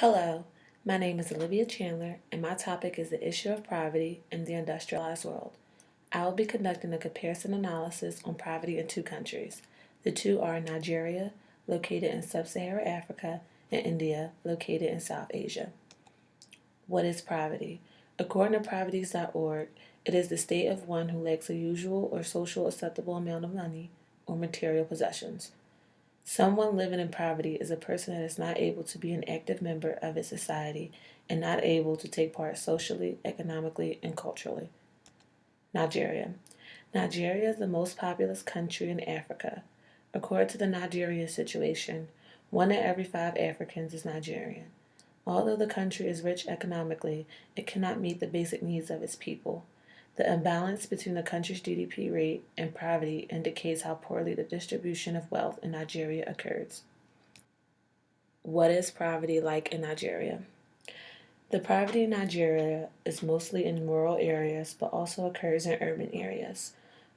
Hello, my name is Olivia Chandler, and my topic is the issue of poverty in the industrialized world. I will be conducting a comparison analysis on poverty in two countries. The two are Nigeria, located in sub Saharan Africa, and India, located in South Asia. What is poverty? According to poverty.org, it is the state of one who lacks a usual or social acceptable amount of money or material possessions. Someone living in poverty is a person that is not able to be an active member of its society and not able to take part socially, economically, and culturally. Nigeria. Nigeria is the most populous country in Africa. According to the Nigeria situation, 1 in every 5 Africans is Nigerian. Although the country is rich economically, it cannot meet the basic needs of its people. The imbalance between the country's GDP rate and poverty indicates how poorly the distribution of wealth in Nigeria occurs. What is poverty like in Nigeria? The poverty in Nigeria is mostly in rural areas but also occurs in urban areas.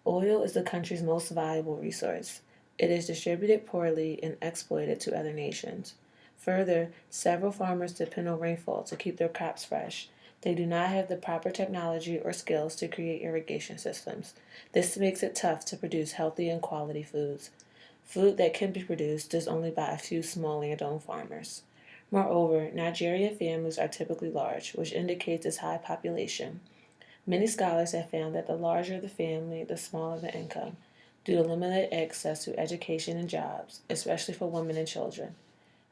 Oil is the country's most valuable resource. It is distributed poorly and exploited to other nations. Further, several farmers depend on rainfall to keep their crops fresh. They do not have the proper technology or skills to create irrigation systems. This makes it tough to produce healthy and quality foods. Food that can be produced is only by a few small land-owned farmers. Moreover, Nigerian families are typically large, which indicates its high population. Many scholars have found that the larger the family, the smaller the income, due to limited access to education and jobs, especially for women and children.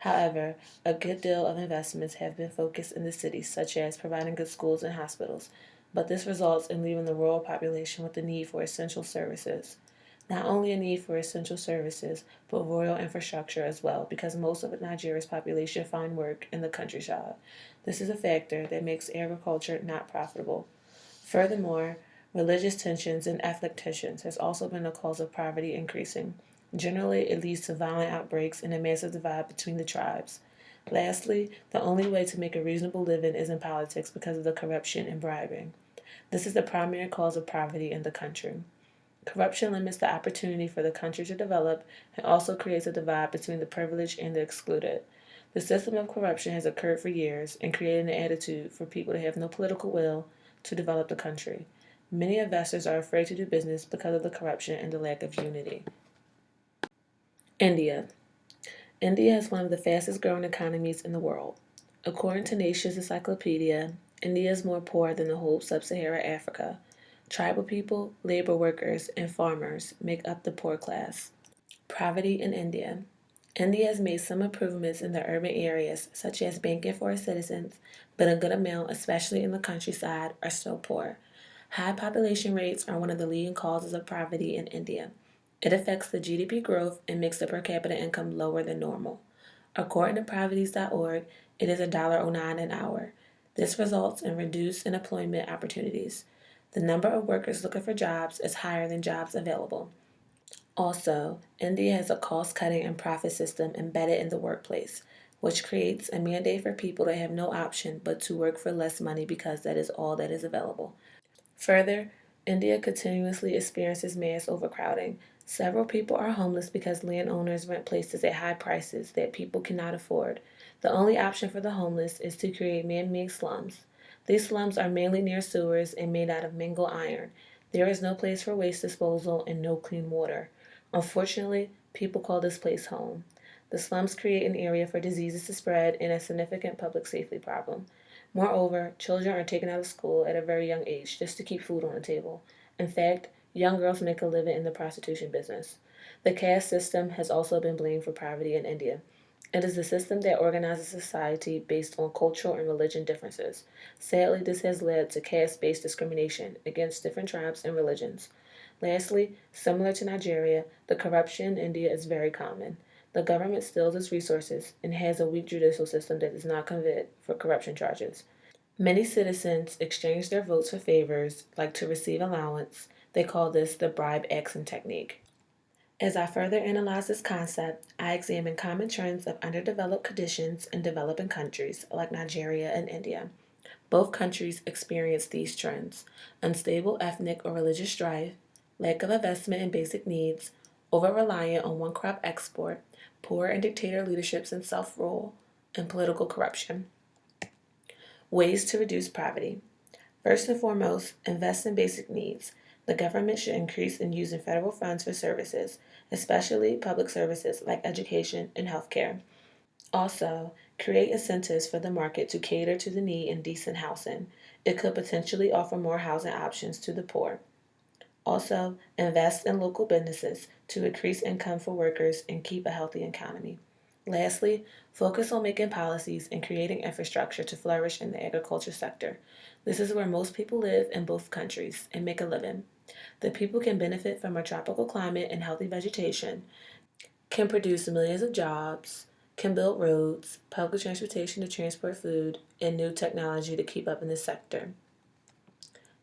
However, a good deal of investments have been focused in the cities, such as providing good schools and hospitals, but this results in leaving the rural population with the need for essential services. Not only a need for essential services, but rural infrastructure as well, because most of Nigeria's population find work in the countryside. This is a factor that makes agriculture not profitable. Furthermore, religious tensions and ethnic tensions has also been a cause of poverty increasing. Generally, it leads to violent outbreaks and a massive divide between the tribes. Lastly, the only way to make a reasonable living is in politics because of the corruption and bribing. This is the primary cause of poverty in the country. Corruption limits the opportunity for the country to develop and also creates a divide between the privileged and the excluded. The system of corruption has occurred for years and created an attitude for people to have no political will to develop the country. Many investors are afraid to do business because of the corruption and the lack of unity. India. India is one of the fastest growing economies in the world. According to Nations Encyclopedia, India is more poor than the whole sub-Saharan Africa. Tribal people, labor workers, and farmers make up the poor class. Poverty in India. India has made some improvements in the urban areas, such as banking for its citizens, but a good amount, especially in the countryside, are still poor. High population rates are one of the leading causes of poverty in India. It affects the GDP growth and makes the per capita income lower than normal. According to poverty.org, it is $1.09 an hour. This results in reduced employment opportunities. The number of workers looking for jobs is higher than jobs available. Also, India has a cost-cutting and profit system embedded in the workplace, which creates a mandate for people to have no option but to work for less money because that is all that is available. Further, India continuously experiences mass overcrowding. Several people are homeless because landowners rent places at high prices that people cannot afford. The only option for the homeless is to create man-made slums. These slums are mainly near sewers and made out of mangled iron. There is no place for waste disposal and no clean water. Unfortunately, people call this place home. The slums create an area for diseases to spread and a significant public safety problem. Moreover, children are taken out of school at a very young age just to keep food on the table. In fact, young girls make a living in the prostitution business. The caste system has also been blamed for poverty in India. It is the system that organizes society based on cultural and religion differences. Sadly, this has led to caste-based discrimination against different tribes and religions. Lastly, similar to Nigeria, the corruption in India is very common. The government steals its resources and has a weak judicial system that does not convict for corruption charges. Many citizens exchange their votes for favors, like to receive allowance. They call this the bribe action technique. As I further analyze this concept, I examine common trends of underdeveloped conditions in developing countries like Nigeria and India. Both countries experience these trends: unstable ethnic or religious strife, lack of investment in basic needs, over reliance on one crop export, poor and dictator leaderships and self rule, and political corruption. Ways to reduce poverty. First and foremost, invest in basic needs. The government should increase in using federal funds for services, especially public services like education and healthcare. Also, create incentives for the market to cater to the need in decent housing. It could potentially offer more housing options to the poor. Also, invest in local businesses to increase income for workers and keep a healthy economy. Lastly, focus on making policies and creating infrastructure to flourish in the agriculture sector. This is where most people live in both countries and make a living. The people can benefit from a tropical climate and healthy vegetation, can produce millions of jobs, can build roads, public transportation to transport food, and new technology to keep up in this sector.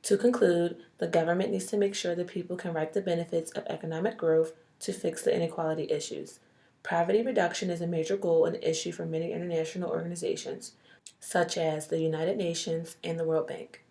To conclude, the government needs to make sure that people can reap the benefits of economic growth to fix the inequality issues. Poverty reduction is a major goal and issue for many international organizations, such as the United Nations and the World Bank.